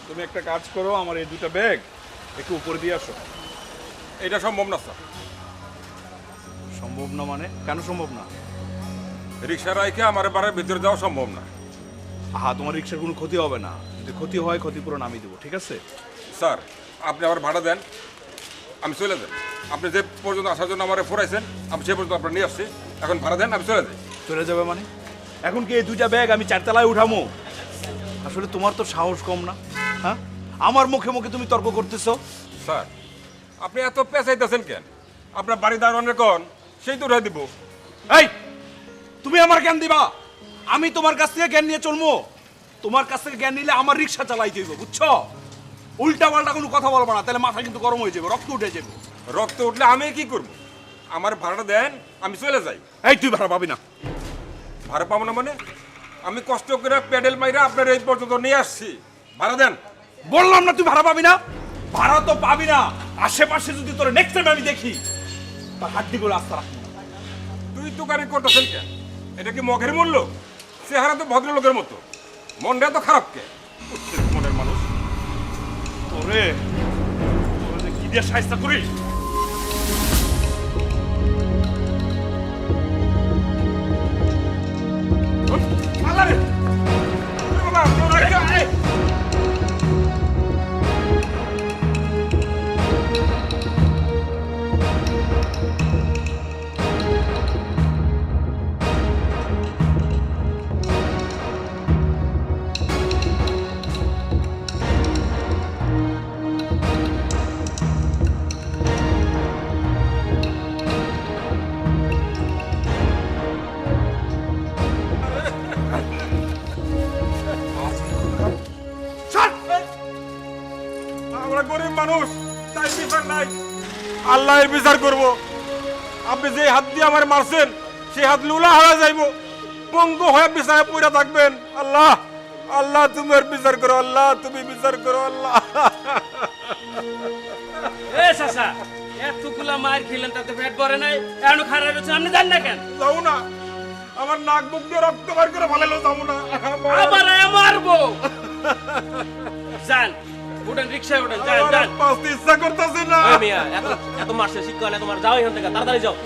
তুমি একটা কাজ করো, আমার এই দুটো ব্যাগ একটু উপরে দিয়ে আসো। এটা সম্ভব না স্যার। সম্ভব না মানে? কেন সম্ভব না? রিক্সা রাইকে আমার বাড়ির ভিতরে যাওয়া সম্ভব না। আহা, তোমার রিক্সার কোনো ক্ষতি হবে না। যদি ক্ষতি হয় ক্ষতিপূরণ আমি দেবো, ঠিক আছে? স্যার আপনি আবার ভাড়া দেন, আমি চলে যাই। আপনি যে পর্যন্ত আসার জন্য আমার ফোরাইছেন, আমি সে পর্যন্ত আপনার নিয়ে আসছি। এখন ভাড়া দেন, আমি চলে যাই। চলে যাবে মানে? এখন কি এই দুইটা ব্যাগ আমি 4 তলায় উঠামো? আসলে তোমার তো সাহস কম না, হ্যাঁ? আমার মুখে মুখে তুমি তর্ক করতেছো। স্যার আপনি এত পেঁচাইতেছেন কেন? আপনার বাড়ি দাঁড়ানোর কোন সেই তো উঠাই দিব। এই, তুমি আমার জ্ঞান দিবা? আমি তোমার কাছ থেকে জ্ঞান নিয়ে চলবো? তোমার কাছ থেকে জ্ঞান নিলে আমার রিক্সা চালাইতে হইব, বুঝছো? উল্টা পাল্টা কোনো কথা বলবো না, তাহলে মাথা কিন্তু গরম হয়ে যাবে, রক্ত উঠে যাবে। রক্ত উঠলে আমি কি করব? আমার ভাড়াটা দেন, আমি চলে যাই। এই, তুই ভাড়া পাবি না। ভাড়া পাবো না মানে? আমি কষ্ট করে প্যাডেল মাইরা আপনার এই পর্যন্ত নিয়ে আসছি, ভাড়া দেন। বললাম না তুই ভাড়া পাবি না? ভাড়া তো পাবি না। আশেপাশে যদি তোর নেক্সট টাইম আমি দেখি, তার হাড্ডিগুলো আস্তে রাখবো না। তুই তো গাড়ি করতেছেন কেন? এটা কি মগের মূল্য? চেহারা তো ভদ্রলোকের মতো, মনটা তো খারাপ কে? মনের মানুষ। তোরে তোরে যে কি দিয়ে সাহায্য করি? আল্লাহ রে! আমরা গরিব মানুষ, তাই বিচার নাই। আল্লাহ এর বিচার করব। আপনি যে হাত দিয়ে আমার মারছেন, সেই হাত লুলা হয়ে যাইব, পঙ্গু হয়ে বিছানায় পড়ে থাকবেন। আল্লাহ, আল্লাহ তুমি এর বিচার করো, আল্লাহ তুমি বিচার করো, আল্লাহ। এ চাচা, এতগুলা মার খেলেন তাতে পেট ভরে নাই, এখনো খারাপ হচ্ছে, আপনি জান না কেন? যাও না, আমার নাক বুক দিয়ে রক্ত বার করে ভালো যাবো না। আবার মারবো। যান, উঠেন, রিক্সায় উঠেন, যান আমার যান। বাঁচতে ইচ্ছা করতেছে না। ওই মিয়া, এত এত মারছে শিক্ষা হলে তোমার, যাও এখান থেকে, তাড়াতাড়ি যাও।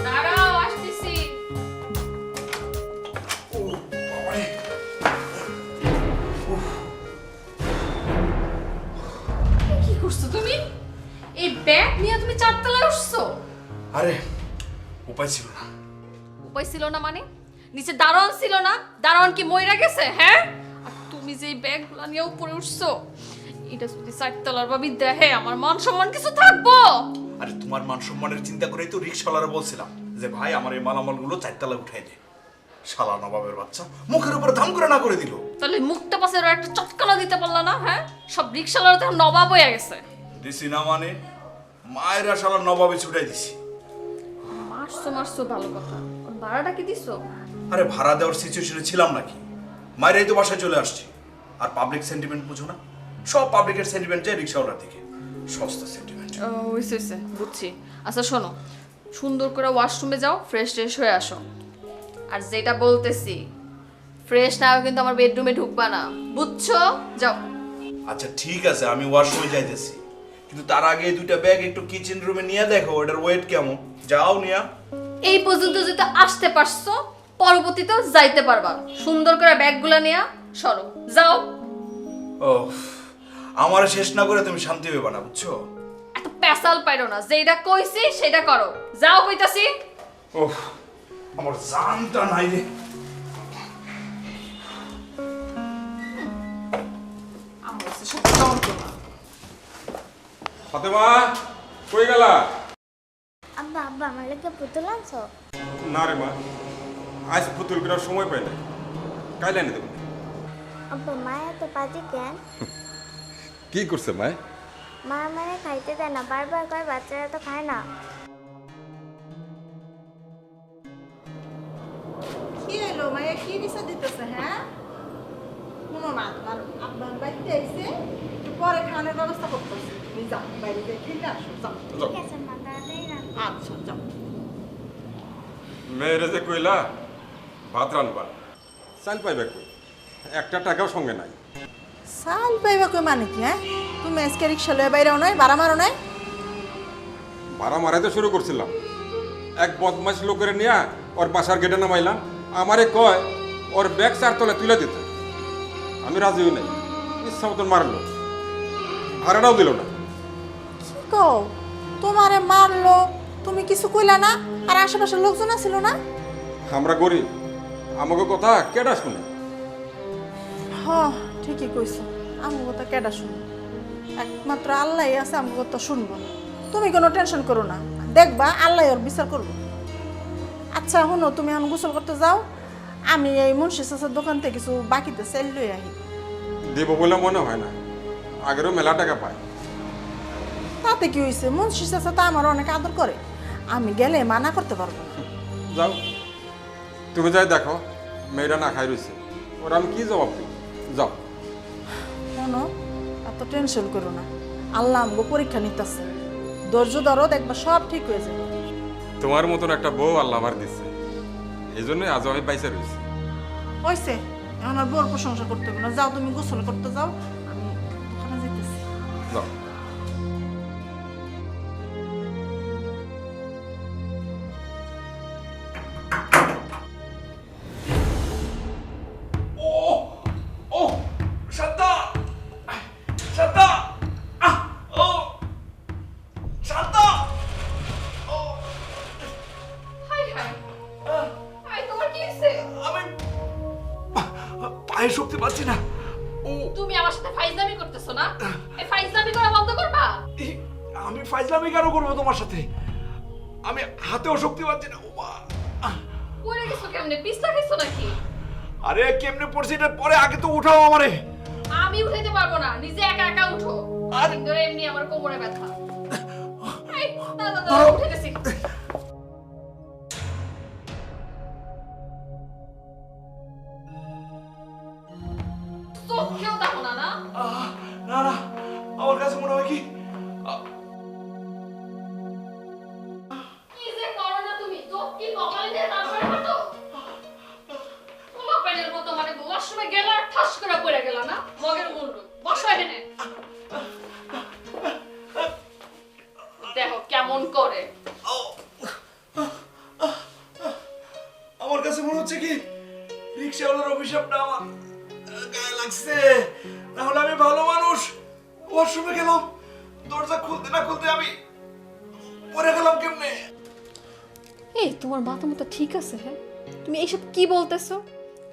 দাঁড়াও, আসতেছি। কি করছো তুমি? এই ব্যাগ নিয়ে তুমি 4 তলায় উঠছো? আরে, উপায় ছিল না। উপায় ছিল না মানে? নিচে দারোয়ান ছিল না? দারোয়ান কি মইরা গেছে, হ্যাঁ? আর তুমি যে এই ব্যাগগুলো নিয়ে উপরে উঠছো, এটা যদি 4 তলার ভাবি দেখে, আমার মান সম্মান কিছু থাকবো? আরে, তোমার মান সম্মানের চিন্তা করেই তো রিক্সাওয়ালারা বলছিলাম যে ভাই আমার এই মালামালগুলো 4 তলায় উঠাই দে। শালা নবাবের বাচ্চা মুখের উপরে ধাম করে না করে দিল। তাহলে মুখটা পাশে একটা চটকানা দিতে পারলা না, হ্যাঁ? সব রিক্সাওয়ালা তো নবাব হয়ে গেছে। দিছি না মানে? মায়েরা শালা নবাবে ছুটাই দিছি। মারছো মারছো ভালো কথা, ওর ভাড়াটা কি দিছো? আরে, ভাড়া দেওয়ার সিচুয়েশনে ছিলাম নাকি? মায়েরাই তো বাসায় চলে আসছি। আর পাবলিক সেন্টিমেন্ট বুঝো না? সব পাবলিকের সেন্টিমেন্ট যায় রিক্সাওয়ালার দিকে। সস্তা সেন্টিমেন্ট। হইছে হইছে, বুঝছি। আচ্ছা শোনো, সুন্দর করে ওয়াশরুমে যাও, ফ্রেশ ট্রেশ হয়ে আসো। আর যেটা বলতেছি, ফ্রেশ না হয়ে কিন্তু আমার বেডরুমে ঢুকবা না, বুঝছো? যাও। আচ্ছা ঠিক আছে, আমি ওয়াশরুমে যাইতেছি, কিন্তু তার আগে এই দুইটা ব্যাগ একটু কিচেন রুমে নিয়ে দেখো ওটার ওয়েট কেমন। যাও নিয়া। এই পর্যন্ত যেটা আসতে পারছো, পরবর্তীতেও যাইতে পারবা। সুন্দর করে ব্যাগগুলো নিয়ে সরো, যাও। ও, আমার শেষ না করে তুমি শান্তি পেবা না, বুঝছো? এত পেশাল পাইরো না, যেটা কইছি সেটা করো, যাও কইতাছি। ওহ, আমার জানটা নাই রে। আমার কাছে সব যন্ত্রণা। ফাতেমা, কই গেলা? আব্বা আব্বা আমার লাগে পুতুল আনছো? না রে মা, আজ পুতুল কেনার সময় পাই না, কাইলে এনে দেবো। আব্বা মা এত পাজি কেন? কি করছে মায়? মা মানে খাইতে দেয় না, বারবার কয় বাচ্চারা তো খায় না। কি হলো মায়া, কি দিশা দিতেছে? হ্যাঁ শুনো না, তোমার আব্বার বাড়িতে আইসে একটু পরে খাওয়ানোর ব্যবস্থা করতেছে। তুমি যাও বাইরে গিয়ে খেলে আসো, যাও। ঠিক আছে মা, তাড়াতাড়ি রান্না। আচ্ছা যাও। মেয়েরে যে কইলা ভাত রানবা, চাল পাইবে কই? একটা টাকাও সঙ্গে নাই। চাল পাইবা কই মানে কি? হ্যাঁ তুমি আজকে রিক্সা লয়ে বাইরেও নয়, ভাড়া মারো নাই? ভাড়া মারাইতে শুরু করছিলাম, এক বদমাস লোকের নিয়ে ওর বাসার গেটে নামাইলাম। আমারে কয় ওর ব্যাগ চার তলে তুলে দিতে। আমি রাজি হই নাই, ইচ্ছা মতন মারলো, ভাড়াটাও দিল না। কি কও, তোমারে মারলো, তুমি কিছু কইলা না? আর আশেপাশের লোকজন ছিল না? আমরা গরিব, আমাকে কথা কেডা শুনে? হ ঠিকই কইছো, আমার কথা কেডা শুনবো? একমাত্র আল্লাহই আছে আমার কথা শুনবো। তুমি কোনো টেনশন করো না, দেখবা আল্লাহ ওর বিচার করবো। আচ্ছা শুনো, তুমি এখন গোসল করতে যাও, আমি এই মুন্সি চাচার দোকান থেকে কিছু বাকিতে সেল লই আহি। দেব বলে মনে হয় না, আগেরও মেলা টাকা পায়। তাতে কি হয়েছে, মুন্সি চাচা তো আমার অনেক আদর করে, আমি গেলে মানা করতে পারবো না। যাও, তুমি যাই দেখো মেয়েরা না খাই রয়েছে, ওরা আমি কি জবাব দিব? যাও। শোনো, এত টেনশন করো না, আল্লাহ আমাকে পরীক্ষা নিতেছে, ধৈর্য ধরো, দেখবা সব ঠিক হয়ে যাবে। তোমার মতন একটা বউ আল্লাহ আমার দিচ্ছে, এই জন্যই আজ আমি বাইসে রয়েছি। হয়েছে, এখন আর বড় প্রশংসা করতে হবে না, যাও তুমি গোসল করতে যাও, আমি দোকানে যেতেছি। যাও। ও শান্তা, শান্তা, ও শান্তা, ও হাই হাই হাই, তোমার কি হয়েছে? আমি পায়ে শক্তি পাচ্ছি না। ও তুমি আমার সাথে ফাইজলামি করতেছো না? এই ফাইজলামি করা বন্ধ করবা। আমি ফাইজলামি কেন করবো তোমার সাথে? আমি হাতেও শক্তি পাচ্ছি না। ও মা, পড়ে গেছো কেমনে? পিছলা গেছো নাকি? আরে কেমনে পড়ছি এটা পরে, আগে তো উঠাও আমারে। আমি উঠাইতে পারবো না, নিজে একা একা উঠো। আর ধরে এমনি আমার কোমরে ব্যথা। এই, না না না, ধরো। উঠে গেছি। চোখেও দেখো না না? না না, আমার কাছে মনে হয় কি কি যে করো না তুমি? চোখ কি কপালে দিয়ে তারপরে হাঁটো? পোলাপাইনের মতো মানে ওয়াশরুমে গেল আর ঠাস করে পড়ে গেল না? মগের মুন্ডু। বসো এখানে। দেখো কেমন করে। আমার কাছে মনে হচ্ছে কি রিক্সাওয়ালার অভিশাপটা আমার গায়ে লাগছে। না হলে আমি ভালো মানুষ, ওয়াশরুমে গেলাম, দরজা খুলতে না খুলতে আমি পড়ে গেলাম কেমনে। এই তোমার মাথা মতো ঠিক আছে? হ্যাঁ, তুমি এইসব কি বলতেছো?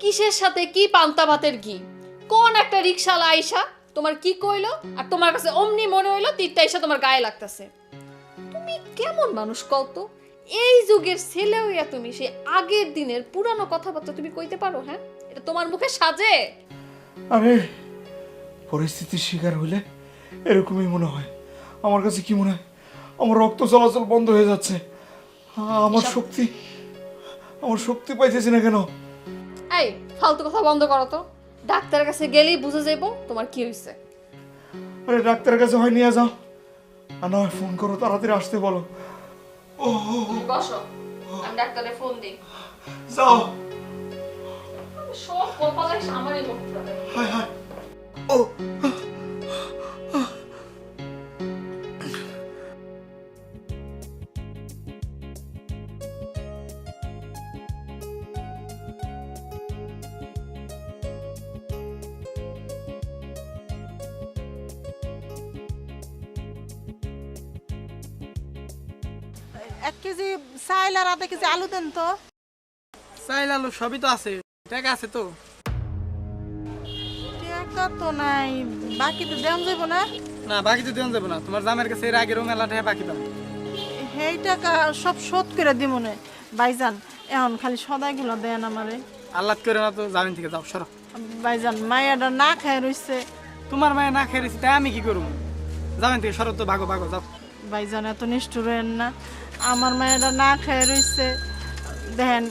কিসের সাথে কি পান্তা ভাতের ঘি? কোন একটা রিকশালা আইসা তোমার কি কইলো আর তোমার কাছে অমনি মনে হইলো তীরটা এসে তোমার গায়ে লাগতেছে? তুমি কেমন মানুষ কত? এই যুগের ছেলে হইয়া তুমি সেই আগের দিনের পুরানো কথাবার্তা তুমি কইতে পারো? হ্যাঁ, এটা তোমার মুখে সাজে? আরে পরিস্থিতির শিকার হলে এরকমই মনে হয়। আমার কাছে কি মনে হয়, আমার রক্ত চলাচল বন্ধ হয়ে যাচ্ছে। আমার শক্তি পাইতেছি না কেন? এই ফালতু কথা বন্ধ করো তো। ডাক্তারের কাছে গেলেই বুঝে যাইবো তোমার কি হইছে। আরে ডাক্তারের কাছে হয় নিয়ে যাও, আর না হয় ফোন করো, তাড়াতাড়ি আসতে বলো। তুমি বসো, আমি ডাক্তারে ফোন দিই। যাও। সব কপালে আমারই করতে হবে। হায় হায়, ও এক কেজি চাইল আর আধা কেজি আলু দেন তো। চাইল আলু সবই তো আছে, টাকা আছে তো? টাকা তো নাই, বাকিতে দেন যাইব না? না বাকি তো দেওয়া যাবে না, তোমার জামের কাছে এর আগেরও মেলা টাকা বাকি দাও। সেই টাকা সব শোধ করে দিব মনে। ভাইজান এখন খালি সদাইগুলো দেন আমারে। আল্লাহ করে না তো, জামিন থেকে যাও, সরো। ভাইজান মায়াটা না খায় রইছে, তোমার মায়ে না খেয়ে রয়েছি তাই আমি কি করবো? যাবেন থেকে শরৎ তো ভাগো ভাগো যাও। ভাইজান এত নিষ্ঠুর হয়েন না, আমার মায়েরা না খেয়ে রইছে, দেন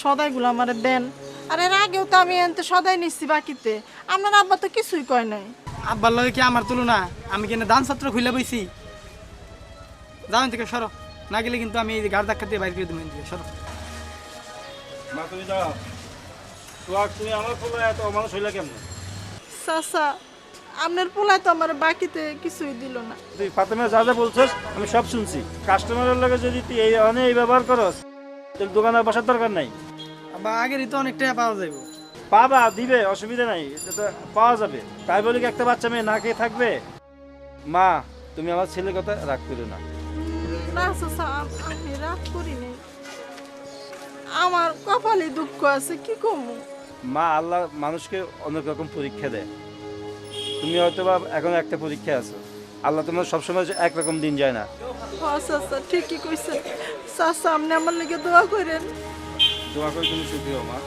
সদাইগুলো আমারে দেন। আর এর আগেও তো আমি এনতে সদাই নিচ্ছি বাকিতে, আপনার আব্বা তো কিছুই কয় নাই। আব্বার লগে কি আমার তুলনা? আমি কেন দান ছাত্র খুলে বইছি? যাবেন থেকে সরো, না গেলে কিন্তু আমি এই গাড় ধাক্কা দিয়ে বাইরে করে দেবেন থেকে সরো। মা তুমি দাও। তুমি আমার পোলা এত মানুষ হইলা কেমন? চাচা, আপনার পোলায় তো আমার বাকিতে কিছুই দিল না। তুই ফাতেমা যা যা বলছিস আমি সব শুনছি। কাস্টমারের লগে যদি তুই এই ব্যবহার করস তাহলে দোকানে বসার দরকার নাই। আব্বা আগেরই তো অনেক টাকা পাওয়া যাইব। পাবা, দিবে, অসুবিধা নাই, এটা তো পাওয়া যাবে। তাই বলি কি একটা বাচ্চা মেয়ে না খেয়ে থাকবে? মা তুমি আমার ছেলের কথা রাগ করো না। না চাচা, আমি রাগ করি নাই, আমার কপালে দুঃখ আছে, কি কমু। মা আল্লাহ মানুষকে অনেক রকম পরীক্ষা দেয়। তুমি হয়তো বা এখন একটা পরীক্ষা আছো। আল্লাহ তোমার সবসময় একরকম দিন যায় না। চাচা ঠিকই কইছেন। চাচা আপনি আমার লেগে দোয়া করেন। দোয়া করে তুমি সুখী হও মা।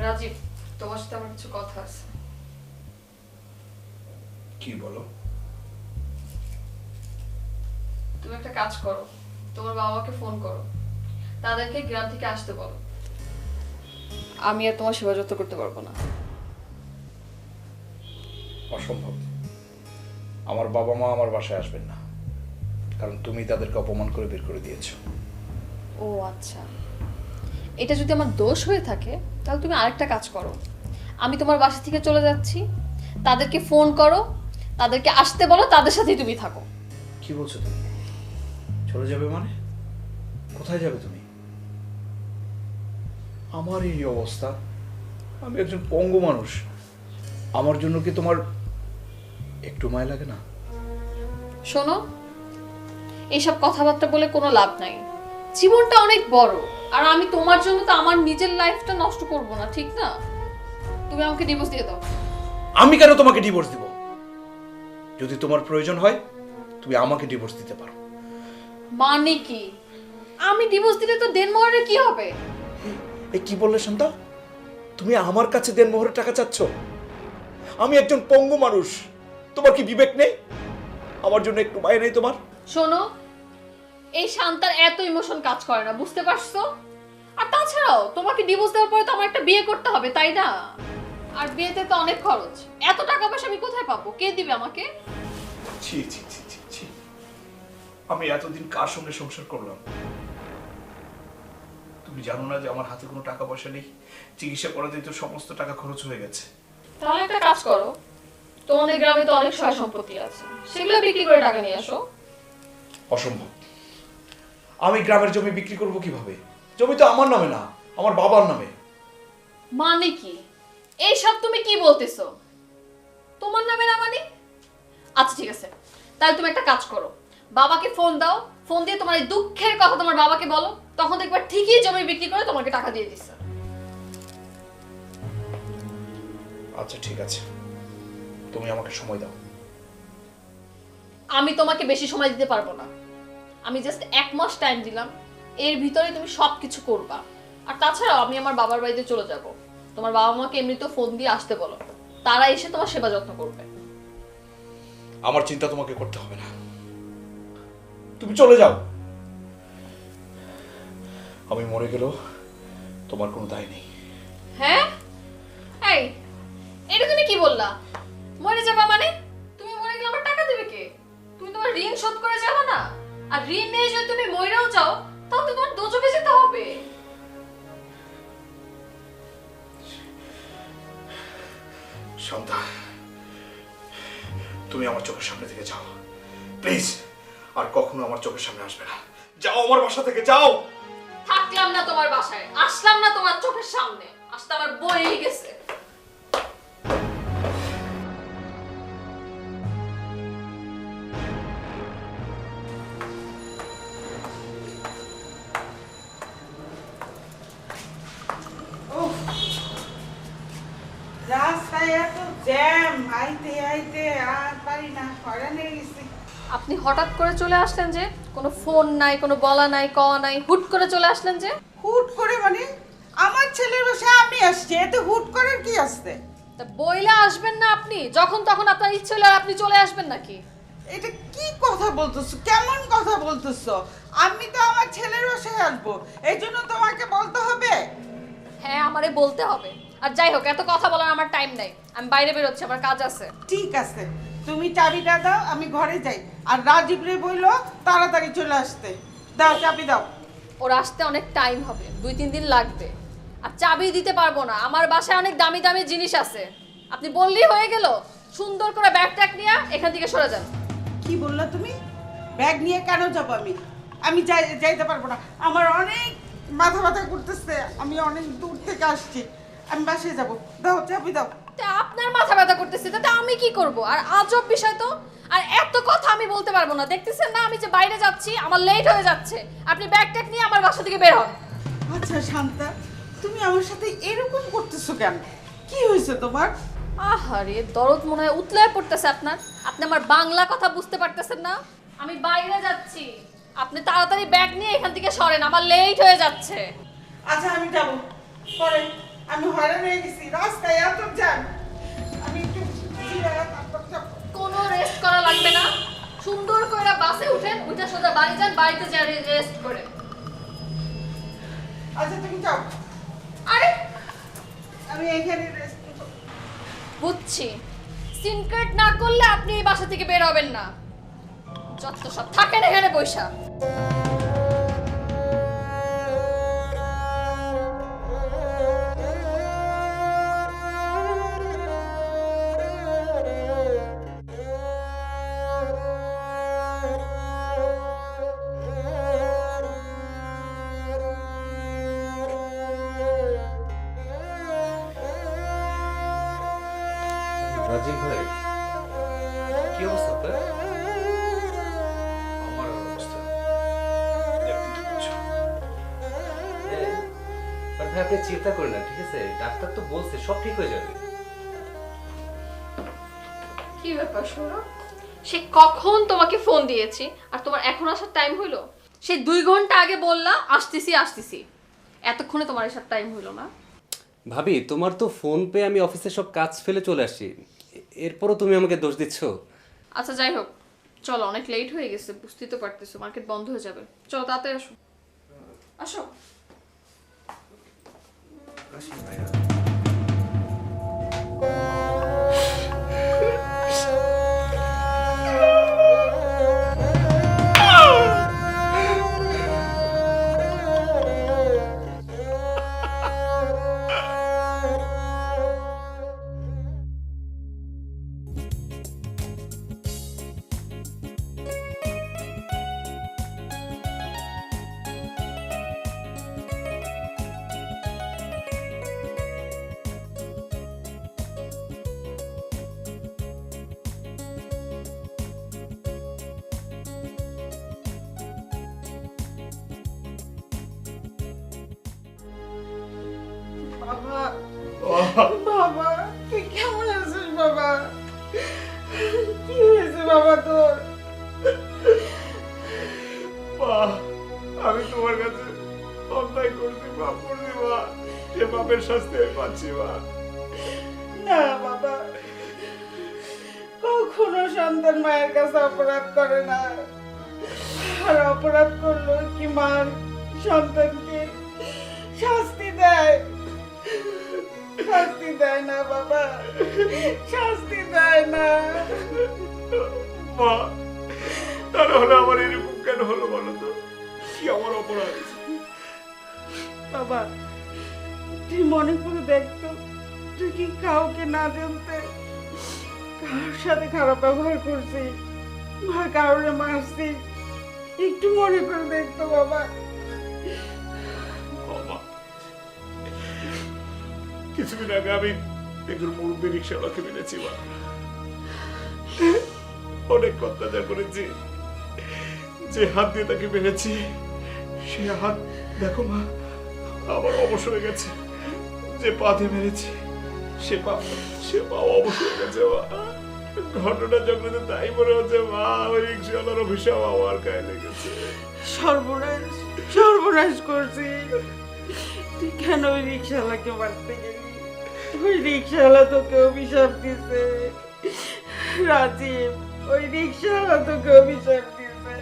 রাজীব, তোমার সাথে আমার কিছু কথা আছে। কি বলো? তুমি একটা কাজ করো, তোমার বাবাকে ফোন করো, তাদেরকে গ্রাম থেকে আসতে বলো। আমি আর তোমার সেবা যত্ন করতে পারবো না। অসম্ভব। আমার বাবা মা আমার বাসায় আসবেন না, কারণ তুমি তাদেরকে অপমান করে বের করে দিয়েছো। ও আচ্ছা, এটা যদি আমার দোষ হয়ে থাকে তাহলে তুমি আরেকটা কাজ করো। আমি তোমার বাসা থেকে চলে যাচ্ছি, তাদেরকে ফোন করো, তাদেরকে আসতে বলো, তাদের সাথেই তুমি থাকো। কি বলছো তুমি? চলে যাবে মানে? কোথায় যাবে তুমি? আমার এই অবস্থা, আমি একজন পঙ্গু মানুষ, আমার জন্য কি তোমার একটু মায়া লাগে না? শোনো, এইসব কথাবার্তা বলে কোনো লাভ নাই। জীবনটা অনেক বড়, আর আমি তোমার জন্য তো আমার নিজের লাইফটা নষ্ট করব না, ঠিক না? তুমি আমাকে ডিভোর্স দিয়ে দাও। আমি কেন তোমাকে ডিভোর্স দিব? যদি তোমার প্রয়োজন হয় তুমি আমাকে ডিভোর্স দিতে পারো। মানে কি? আমি ডিভোর্স দিলে তো দেনমোহরের কি হবে? এই কি বললে শান্তা? তুমি আমার কাছে দেনমোহরের টাকা চাচ্ছ? আমি একজন পঙ্গু মানুষ, তোমার কি বিবেক নেই? আমার জন্য একটু মায়া নেই তোমার? শোনো, এই শান্তার এত ইমোশন কাজ করে না, বুঝতে পারছো? আর তাছাড়াও তোমাকে ডিভোর্স দেওয়ার পরে তো আমার একটা বিয়ে করতে হবে, তাই না? আর বিয়েতে তো অনেক খরচ, এত টাকা পয়সা আমি কোথায় পাবো? কে দিবে আমাকে? ছি ছি ছি ছি ছি, আমি এতদিন কার সঙ্গে সংসার করলাম? তুমি জানো না যে আমার হাতে কোনো টাকা পয়সা নেই? চিকিৎসা করাতে তো সমস্ত টাকা খরচ হয়ে গেছে। তাহলে একটা কাজ করো, তোমাদের গ্রামে তো অনেক সয় সম্পত্তি আছে, সেগুলো বিক্রি করে টাকা নিয়ে আসো। অসম্ভব। আমি গ্রামের জমি বিক্রি করব কিভাবে? জমি তো আমার নামে না, আমার বাবার নামে। মানে কি এইসব তুমি কি বলতেছো? তোমার নামে না মানে? আচ্ছা ঠিক আছে, তাহলে তুমি একটা কাজ করো, বাবাকে ফোন দাও, ফোন দিয়ে তোমার এই দুঃখের কথা তোমার বাবাকে বলো, তখন দেখবা ঠিকই জমি বিক্রি করে তোমাকে টাকা দিয়ে দিচ্ছে। আচ্ছা ঠিক আছে, তুমি আমাকে সময় দাও। আমি তোমাকে বেশি সময় দিতে পারবো না, আমি জাস্ট 1 মাস টাইম দিলাম, এর ভিতরে তুমি সবকিছু করবা। আর তাছাড়াও আমি আমার বাবার বাড়িতে চলে যাব, তোমার বাবা মাকে এমনিতেও ফোন দিয়ে আসতে বলো, তারা এসে তোমার সেবা যত্ন করবে। আমার চিন্তা তোমাকে করতে হবে না, তুমি চলে যাও। আমি মরে গেলেও তোমার কোনো দায় নেই। হ্যাঁ, এই এটা তুমি কি বললা? মরে যাবা মানে? তুমি মরে গেলে আমার টাকা দেবে কে? তুমি তোমার ঋণ শোধ করে যাবে না? আর ঋণ নিয়ে যদি তুমি মরেও যাও তাহলে তো তোমার দোজখে যেতে হবে। শান্তা, তুমি আমার চোখের সামনে থেকে যাও প্লিজ। আর কখনো আমার চোখের সামনে আসবে না। যাও আমার বাসা থেকে, যাও। থাকলাম না তোমার বাসায়, আসলাম না তোমার চোখের সামনে, আসতে আমার বই গেছে। হয়রান হয়ে গেছি। আপনি হঠাৎ করে চলে আসলেন যে? কোনো ফোন নাই, কোনো বলা নাই, কওয়া নাই, হুট করে চলে আসলেন যে? হুট করে মানে আমার ছেলের বাসায় আমি আসছি, এতে হুট করার কি আসছে? তা বইলা আসবেন না আপনি? যখন তখন আপনার ইচ্ছে হলে আর আপনি চলে আসবেন নাকি? এটা কি কথা বলতেছো, কেমন কথা বলতেছো? আমি তো আমার ছেলের বাসায় আসবো, এই জন্য তোমাকে বলতে হবে? হ্যাঁ, আমারে বলতে হবে। আর যাই হোক, এত কথা বলার আমার টাইম নাই, আমি বাইরে বেরোচ্ছি, আমার কাজ আছে। ঠিক আছে, তুমি চাবিটা দাও, আমি ঘরে যাই। আর রাজীব রে বললো তাড়াতাড়ি চলে আসতে। দাও, চাবি দাও। ওর আসতে অনেক টাইম হবে, 2-3 দিন লাগবে। আর চাবি দিতে পারবো না, আমার বাসায় অনেক দামি দামি জিনিস আছে। আপনি বললেই হয়ে গেল। সুন্দর করে ব্যাগ ট্যাগ নিয়ে এখান থেকে সরে যান। কি বললা তুমি? ব্যাগ নিয়ে কেন যাবো আমি? আমি যাইতে পারবো না, আমার অনেক মাথা ব্যথা করতেছে, আমি অনেক দূর থেকে আসছি, আমি বাসায় যাবো। দাও, চাবি দাও। তা আপনার মাথা ব্যথা করতেছে, তাতে আমি কি করব? আর আজব বিষয় তো। আর এত কথা আমি বলতে পারবো না, দেখতেছেন না আমি যে বাইরে যাচ্ছি, আমার লেট হয়ে যাচ্ছে। আপনি ব্যাগ ট্যাগ নিয়ে আমার বাসা থেকে বের হন। আচ্ছা শান্তা, তুমি আমার সাথে এরকম করতেছো কেন? কি হয়েছে তোমার? আহারে, দরদ মনে হয় উতলায় পড়তেছে আপনার। আপনি আমার বাংলা কথা বুঝতে পারতেছেন না? আমি বাইরে যাচ্ছি, আপনি তাড়াতাড়ি ব্যাগ নিয়ে এখান থেকে সরেন, আমার লেট হয়ে যাচ্ছে। আচ্ছা আমি যাবো পরে, আমি হয়রান হয়ে গেছি, রাস্তায় এত জ্যাম, আমি একটু জিরায় তারপর যাবো। কোনো রেস্ট করা লাগবে না, সুন্দর করে বাসে উঠেন, উঠে সোজা বাড়ি যান, বাড়িতে যা রেস্ট করেন। আচ্ছা তুমি যাও, আরে আমি এখানে রেস্ট করবো। বুঝছি, সিনকার্ট না করলে আপনি এই বাসা থেকে বের হবেন না। যত সব থাকেন এখানে বৈশা। রাজীব ভাই, কি অবস্থা আপনার? আমার অবস্থা দেখতে তো পাচ্ছ। হ্যাঁ, আর ভাই আপনি চিন্তা করেন না, ঠিক আছে? ডাক্তার তো বলছে সব ঠিক হয়ে যাবে। কি ব্যাপার শোনো, সে কখন তোমাকে ফোন দিয়েছি আর তোমার এখন আসার টাইম হইলো? সে 2 ঘন্টা আগে বললা আসতেছি আসতেছি, এতক্ষণে তোমার আসার টাইম হইলো না? ভাবি, তোমার তো ফোন পে আমি অফিসে সব কাজ ফেলে চলে আসি, এরপরও তুমি আমাকে দোষ দিচ্ছ। আচ্ছা যাই হোক, চলো, অনেক লেট হয়ে গেছে, বুঝতেই তো পারতেছো, মার্কেট বন্ধ হয়ে যাবে। চলো তাড়াতাড়ি আসো, আসো। বাবা, বাবা তুই কেমন আছিস বাবা? কি হয়েছে বাবা তোর? মা, আমি তোমার কাছে অন্যায় করছি, মাফ করে দে মা। সে পাপের শাস্তি আমি পাচ্ছি মা। না বাবা, কখনো সন্তান মায়ের কাছে অপরাধ করে না, আর অপরাধ করলো কি মা সন্তানকে শাস্তি দেয়? শাস্তি দেয় না বাবা, শাস্তি দেয় না। মা, তাহলে আমার এরকম কেন হলো বলো তো? কি আমার অপরাধ? বাবা তুই মনে করে দেখতো, তুই কি কাউকে না জানতে কারোর সাথে খারাপ ব্যবহার করছিস বা কারোরে মারছিস? একটু মনে করে দেখতো বাবা। বাবা, কিছুদিন আগে আমি একজন মুরব্বী রিক্সাওয়ালাকে মেরেছি মা, অনেক অত্যাচার করেছি। যে হাত দিয়ে তাকে মেরেছি সে হাত দেখো মা আবার অবশ হয়ে গেছে। যে পা দিয়ে মেরেছি সে পা অবশ হয়ে গেছে মা। ঘটনা যখন তাই মনে হচ্ছে মা ওই রিক্সাওয়ালার অভিশাপ আমার গায়ে লেগেছে। সর্বনাশ সর্বনাশ করছি। তুই কেন ওই রিক্সাওয়ালাকে মারতে গেলি? ওই রিক্সাওয়ালা তোকে অভিশাপ দিছে রাজীব, ওই রিক্সাওয়ালা তোকে অভিশাপ দিছে।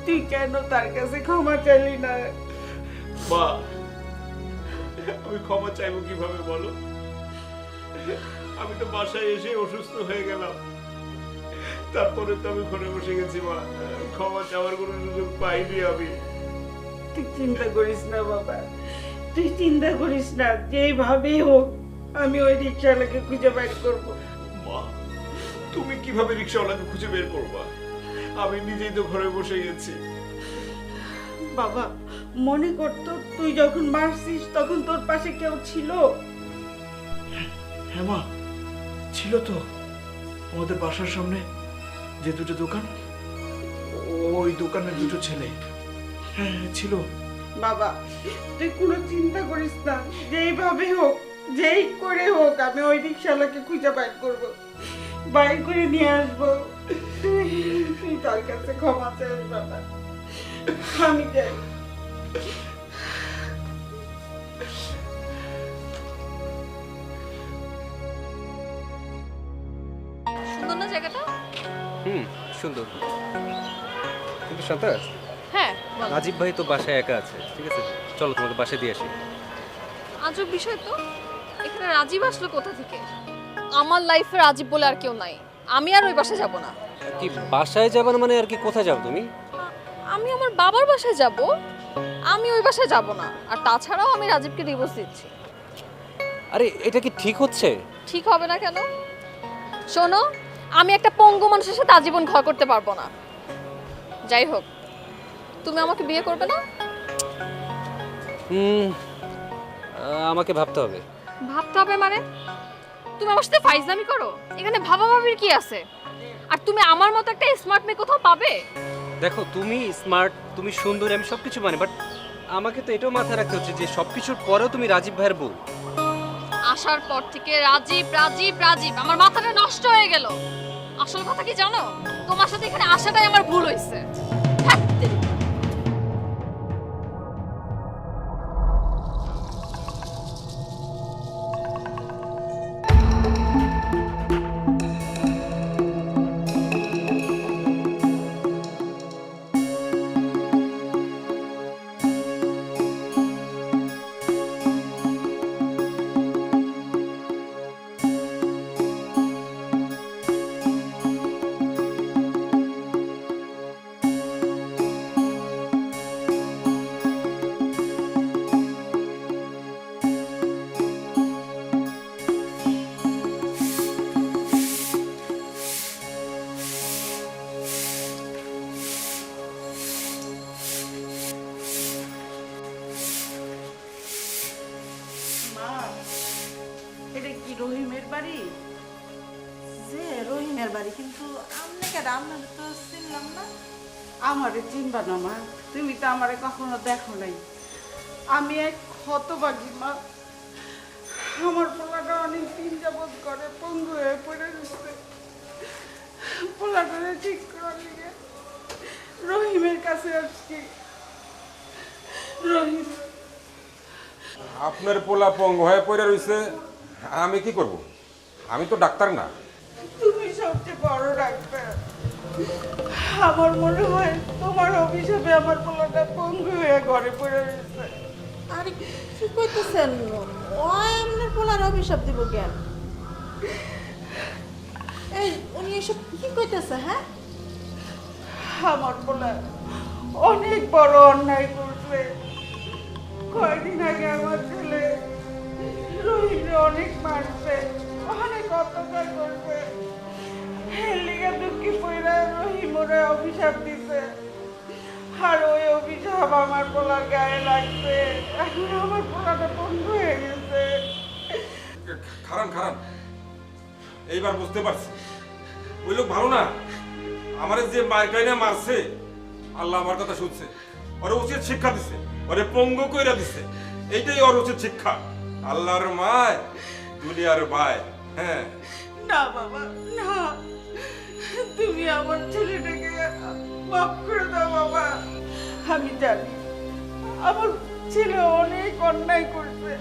তুই কেন তার কাছে ক্ষমা চাইলি না? মা আমি ক্ষমা চাইবো কিভাবে বলো? আমি তো বাসায় এসে অসুস্থ হয়ে গেলাম, তারপরে তো আমি ঘরে বসে গেছি। মা ক্ষমা চাওয়ার কোনো সুযোগ পাইনি আমি। তুই চিন্তা করিস না বাবা, তুই চিন্তা করিস না, যেভাবেই হোক আমি ওই রিক্সাওয়ালাকে খুঁজে বের করবো। মা তুমি কিভাবে রিক্সাওয়ালাকে খুঁজে বের করবা? আমি নিজেই তো ঘরে বসে গেছি। বাবা মনে করতো তুই যখন মারছিস তখন তোর পাশে কেউ ছিল? হ্যাঁ মা ছিল তো, আমাদের বাসার সামনে যে দুটো দোকান, ওই দোকানের দুটো ছেলে, হ্যাঁ ছিল। বাবা তুই কোনো চিন্তা করিস না, যেইভাবে হোক যেই করে হোক আমি ওই রিক্সাওয়ালাকে খুঁজে বাইর করবো, বাইর করে নিয়ে আসবো। তুই তার কাছে ক্ষমা চাইস বাবা, আমি যাই। সুন্দর না জায়গাটা? সুন্দর, কিন্তু শান্তা, হ্যাঁ বলো। রাজীব ভাই তো বাসায় একা আছে, ঠিক আছে চলো তোমাকে বাসায় দিয়ে আসি। আজব বিষয় তো, এখানে রাজীব আসলো কোথা থেকে? আমার লাইফে রাজীব বলে আর কেউ নাই, আমি আর ওই বাসায় যাব না। কি বাসায় যাবে না মানে আর কি, কোথায় যাও তুমি? আমি আমার বাবার বাসায় যাব, আমি ওই বাসায় যাব না। আর তাছাড়াও আমি রাজীবকে ডিভোর্স দিচ্ছি। আরে এটা কি ঠিক হচ্ছে? ঠিক হবে না কেন? শোনো, আমি একটা পঙ্গু মানুষের সাথে আজীবন ঘর করতে পারবো না। যাই হোক, তুমি আমাকে বিয়ে করবে না? আমাকে ভাবতে হবে। ভাবতে হবে মানে? তুমি আমার সাথে ফাইজলামি করো? এখানে ভাবাভাবির কি আছে? আর তুমি আমার মতো একটা স্মার্ট মেয়ে কোথাও পাবে? দেখো তুমি স্মার্ট, তুমি সুন্দর, আমি সবকিছু মানি, বাট আমাকে তো এটাও মাথায় রাখতে হচ্ছে যে সবকিছুর পরেও তুমি রাজীব ভাইয়ের বউ। আসার পর থেকে রাজীব রাজীব রাজীব আমার মাথাটা নষ্ট হয়ে গেল। আসল কথা কি জানো? তোমার সাথে এখানে আসাটাই আমার ভুল হয়েছে। মা এটা কি রহিমের বাড়ি? যে রহিমের বাড়ি, কিন্তু আপনি কেডা? আপনার তো চিনলাম না। আমারে চিনবা না মা, তুমি তো আমারে কখনো দেখো নাই। আমি এক হতভাগী মা, আমার পোলাটা অনেক দিন যাবৎ করে পঙ্গু হয়ে পড়ে গেছে। পোলাটারে ঠিক করার লিগে রহিমের কাছে আসছি। রহিম আপনার পোলা পঙ্গ হয়ে পড়ে রইছে, আমি কি করব? আমি তো ডাক্তার না। তুমি সবচেয়ে বড় ডাক্তার, আমার মনে হয় তোমার অভিশাপে আমার পোলাটা পঙ্গু হয়ে ঘরে পড়ে রয়েছে। আরে কি কইতেছেন? ওই আপনার পোলার অভিশাপ দিব কেন? এই উনি এসব কি কইতেছে? হ্যাঁ, আমার পোলা অনেক বড় অন্যায় করছে। কয়েকদিন আগে আমার ছেলে রহিমকে অনেক মারছে, অনেক অত্যাচার করছে। এর লিগে দুঃখী পইরা রহিম ওরা অভিশাপ দিছে, আর ওই অভিশাপ আমার পোলার গায়ে লাগছে। এখন আমার পোলাটা বন্ধ হয়ে গেছে। খারান খারান, এইবার বুঝতে পারছি ওই লোক ভালো না। আমার যে মাইকাইনা মারছে, আল্লাহ আমার কথা শুনছে, ওরে উচিত শিক্ষা দিছে, ওরে পঙ্গু কইরা দিছে। এইটাই ওর উচিত শিক্ষা। আল্লাহর মায় দুনিয়ার ভাই। হ্যাঁ বাবা না, তুমি আমার ছেলেটাকে মাফ করে দাও বাবা। আমি জানি আমার ছেলে অনেক অন্যায় করছে,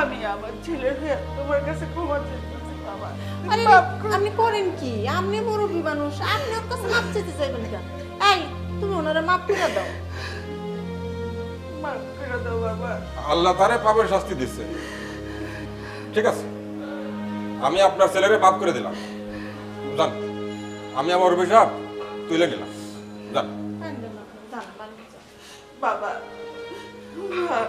আমি আমার ছেলের হয়ে তোমার কাছে ক্ষমা চাইতেছি বাবা। আরে মাফ করে আপনি করেন কি? আপনি মুরব্বী মানুষ, আপনি ওর কাছে মাপ চাইতে চাইবেন কেন? এই তুমি ওনারা মাপ করে দাও। মাফ করে দাও বাবা। আল্লাহ তারে পাপের শাস্তি দিচ্ছে। ঠিক আছে, আমি আপনার ছেলেরে মাফ করে দিলাম। যান, আমি আমার অভিশাপ তুলে নিলাম। যান। বাবা মা,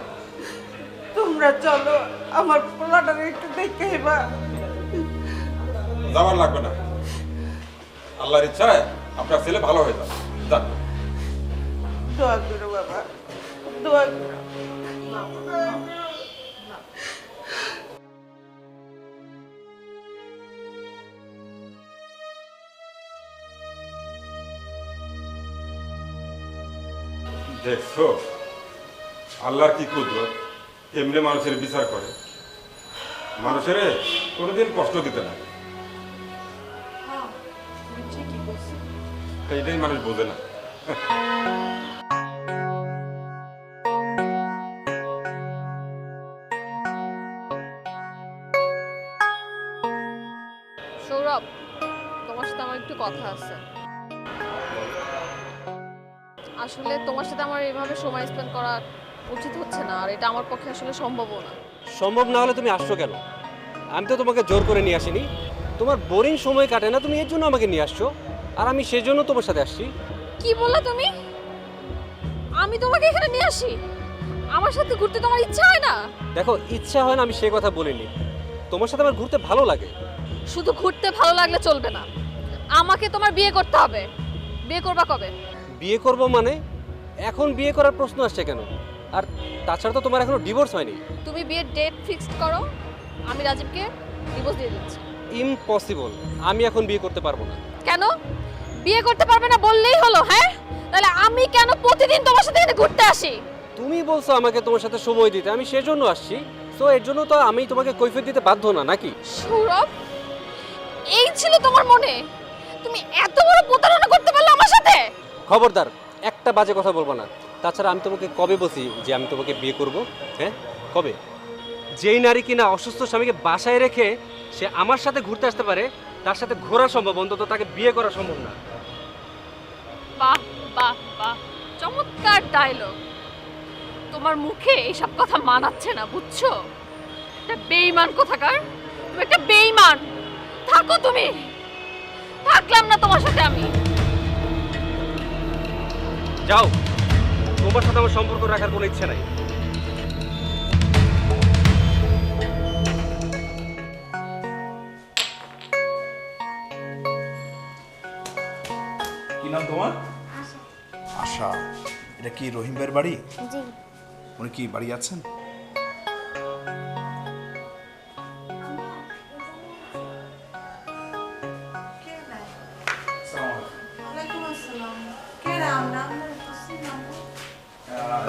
তোমরা চলো, আমার পোলাটারে একটু দেখে এবা। যাওয়ার লাগবে না, আল্লাহর ইচ্ছায় আপনার ছেলে ভালো হয়ে যাবে। যান। দোয়া করো বাবা, দোয়া করো। দেখছো আল্লাহর কি কুদরত, এমনি মানুষের বিচার করে। মানুষের কোনোদিন কষ্ট দিতে না, এইটাই মানুষ বোঝে না। সৌরভ, তোমার সাথে আমার একটু কথা আছে। আসলে তোমার সাথে আমার এইভাবে সময় স্পেন্ড করা উচিত হচ্ছে না, আর এটা আমার পক্ষে আসলে সম্ভবও না। সম্ভব না হলে তুমি আসছো কেন? আমি তো তোমাকে জোর করে নিয়ে আসিনি। তোমার বোরিং সময় কাটে না, তুমি এর জন্য আমাকে নিয়ে আসছো, আর আমি সেই জন্য তোমার সাথে আসছি। কি বললা তুমি? আমি তোমাকে এখানে নিয়ে আসি? আমার সাথে ঘুরতে তোমার ইচ্ছা হয় না? দেখো, ইচ্ছা হয় না আমি সেই কথা বলিনি, তোমার সাথে আমার ঘুরতে ভালো লাগে। শুধু ঘুরতে ভালো লাগলে চলবে না, আমাকে তোমার বিয়ে করতে হবে। বিয়ে করবা কবে? বিয়ে করব মানে? এখন বিয়ে করার প্রশ্ন আসছে কেন? আর তাছাড়া তো তোমার এখনো ডিভোর্স হয়নি। তুমি বিয়ের ডেট ফিক্সড করো, আমি রাজীবকে ডিভোর্স দিয়ে দিচ্ছি। ইম্পসিবল, আমি এখন বিয়ে করতে পারবো না। কেন বিয়ে করতে পারবে না বললেই হলো? হ্যাঁ, তাহলে আমি কেন প্রতিদিন তোমার সাথে এখানে ঘুরতে আসি? তুমি বলছো আমাকে তোমার সাথে সময় দিতে, আমি সেজন্য আসছি। সো এর জন্য তো আমি তোমাকে কৈফিয়ত দিতে বাধ্য না, নাকি? সৌরভ, এই ছিল তোমার মনে? তুমি এত বড় প্রতারণা করতে পারলে আমার সাথে? খবরদার, একটা বাজে কথা বলবো না। তাছাড়া আমি তোমাকে কবে বলছি যে আমি তোমাকে বিয়ে করব? হ্যাঁ, কবে? যেই নারী কিনা অসুস্থ স্বামীকে বাসায় রেখে সে আমার সাথে ঘুরতে আসতে পারে, তার সাথে ঘোরা সম্ভব, অন্তত তাকে বিয়ে করা সম্ভব না। বাহ বাহ বাহ, চমৎকার ডায়লগ। তোমার মুখে এইসব কথা মানাচ্ছে না, বুঝছো? একটা বেঈমান কোথাকার, তুমি একটা বেঈমান। থাকো তুমি, থাকলাম না তোমার সাথে আমি। যাও, তোমার সাথে আমার সম্পর্ক রাখার কোনো ইচ্ছে নাই। কি নাম তোমার? আশা। এটা কি রহিম ভাইয়ের বাড়ি? জি। উনি কি বাড়ি আছেন?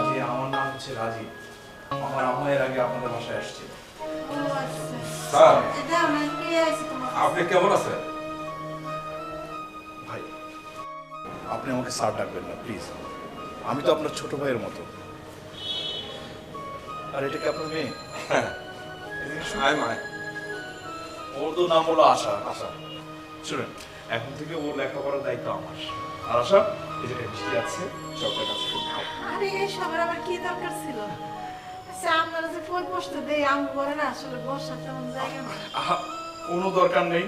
জি, আমার নাম হচ্ছে রাজীব। আমার আম্মা এর আগে আপনাদের বাসায় আসছিল। স্যার, আপনি কেমন আছেন? ভাই, আপনি আমাকে স্যার ডাকবেন না প্লিজ। আমি তো আপনার ছোট ভাইয়ের মতো। আর এটা কি আপনার মেয়ে? আয় মায়। ওর তো নাম হলো আশা। আশা, শুনেন, এখন থেকে ওর লেখাপড়ার দায়িত্ব আমার। আর আশা, এই যে মিষ্টি আছে, চকলেট আছে। আরে সবার আবার কি দরকার ছিল? আচ্ছা, আপনারা যে কই বসতে দেই, আমি বলে না আসলে বসার তেমন জায়গা না। আহা, কোনো দরকার নেই,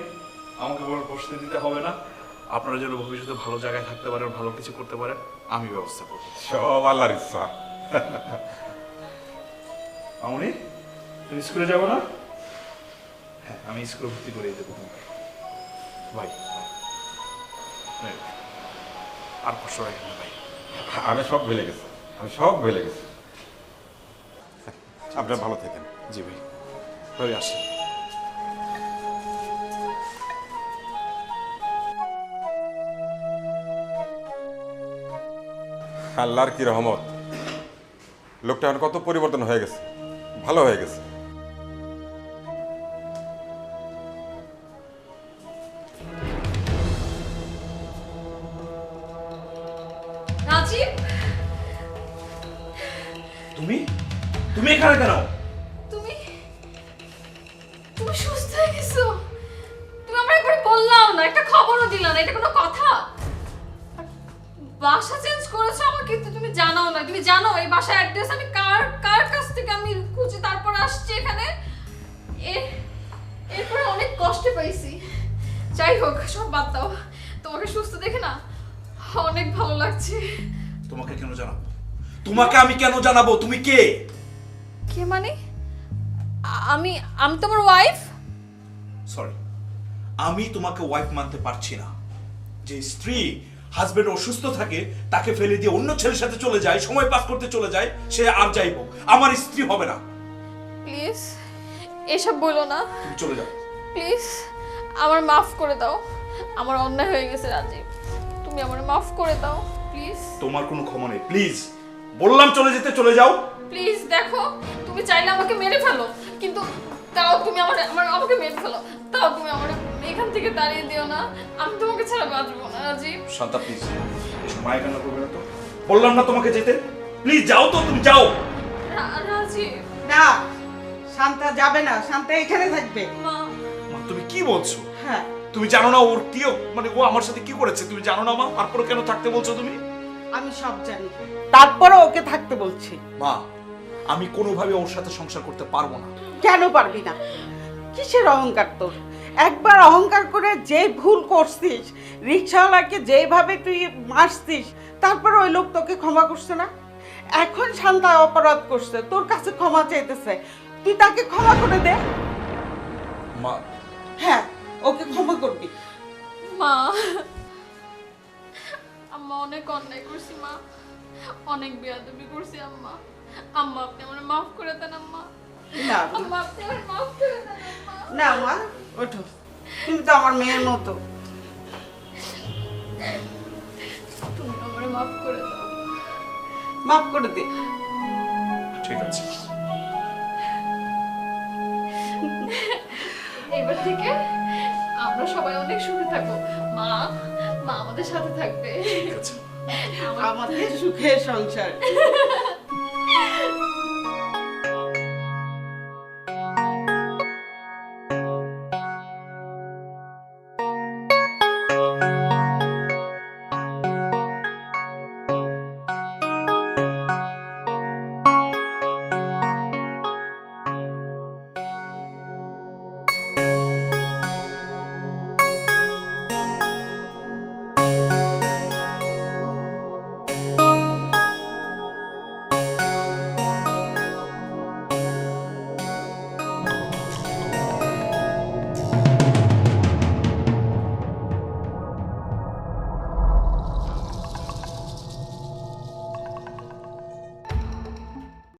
আমাকে বসতে দিতে হবে না। আপনারা যেন ভবিষ্যতে ভালো জায়গায় থাকতে পারেন, ভালো কিছু করতে পারেন, আমি ব্যবস্থা করব। সব আল্লাহর ইচ্ছা। মামুনি, তুমি স্কুলে যাবো না? হ্যাঁ, আমি স্কুলে ভর্তি করে দেবো ভাই। আর কষ্ট হয় না ভাই। আমি সব ভুলে গেছি, আমি সব ভুলে গেছি। আপনার ভালো থাকেন। জি ভাই, ভাই আসি। আল্লাহর কি রহমত, লোকটা এখন কত পরিবর্তন হয়ে গেছে, ভালো হয়ে গেছে। রাজীব, তুমি তুমি এখানে কেন? তুমি তুমি সুস্থ হয়ে গেছো? তুমি আমার একবার বললাও না, একটা খবরও দিলা না, এটা কোনো কথা? আর বাসা চেঞ্জ করেছো আমাকে তো তুমি জানাও না। তুমি জানো এই বাসার অ্যাড্রেস আমি কার কার কাছ থেকে আমি খুঁজে তারপর আসছি এখানে। এরপরে অনেক কষ্ট পাইছি। যাই হোক, সব বাদ দাও। তোমাকে সুস্থ দেখে না অনেক ভালো লাগছে। তোমাকে কেন জানাবো? তোমাকে আমি কেন জানাবো? তুমি কে? কে মানে? আমি আমি তোমার ওয়াইফ। সরি, আমি তোমাকে ওয়াইফ মানতে পারছি না। যে স্ত্রী হাজবেন্ড অসুস্থ থাকে তাকে ফেলে দিয়ে অন্য ছেলের সাথে চলে যায়, সময় পাস করতে চলে যায়, সে আর যাই হোক আমার স্ত্রী হবে না। প্লিজ এসব বলো না, তুমি চলে যাও প্লিজ। আমার মাফ করে দাও, আমার অন্যায় হয়ে গেছে রাজীব, তুমি আমার মাফ করে দাও প্লিজ। তোমার কোনো ক্ষমা নেই, প্লিজ বললাম চলে যেতে, চলে যাও প্লিজ দেখো, তুমি চাইলে আমাকে মেরে ফেলো, কিন্তু তাও তুমি আমাকে মেরে ফেলো, তাও তুমি আমার এখান থেকে তাড়িয়ে দিও না। আমি তোমাকে ছাড়া বাঁচবো না রাজীব। শান্তা প্লিজ, এসব মায়ের কান্না করবে না তো। বললাম না তোমাকে যেতে, প্লিজ যাও তো, তুমি যাও। রাজীব না, শান্তা যাবে না, শান্তা এখানে থাকবে। মা, মা তুমি কি বলছো? হ্যাঁ, তুমি জানো না ওর কি, মানে ও আমার সাথে কি করেছে তুমি জানো না মা? তারপরে কেন থাকতে বলছো তুমি? আমি সব জানি, তারপরে ওকে থাকতে বলছি। মা আমি কোনোভাবে ওর সাথে সংসার করতে পারবো না। কেন পারবি না? কিসের অহংকার তোর? একবার অহংকার করে যে ভুল করছিস, রিক্সাওয়ালাকে যেভাবে তুই মারছিস, তারপর ওই লোক তোকে ক্ষমা করছে না। এখন শান্তা অপরাধ করছে, তোর কাছে ক্ষমা চাইতেছে, তুই তাকে ক্ষমা করে দে। মা হ্যাঁ, ওকে ক্ষমা করবি। মা, আম্মা অনেক অন্যায় করছি মা, অনেক বেয়াদবি করছি আম্মা। আম্মা আপনি আমার মাফ করে দেন আম্মা। না আম্মা আপনি আমার মাফ করে দেন আম্মা। না মা, ওঠো, তুমি তো আমার মেয়ের মতো। তুমি আমার মাফ করে দাও। মাফ করে দে। ঠিক আছে, এবার থেকে আমরা সবাই অনেক সুখে থাকবো। মা মা আমাদের সাথে থাকবে। ঠিক আছে। আমাদের সুখের সংসার।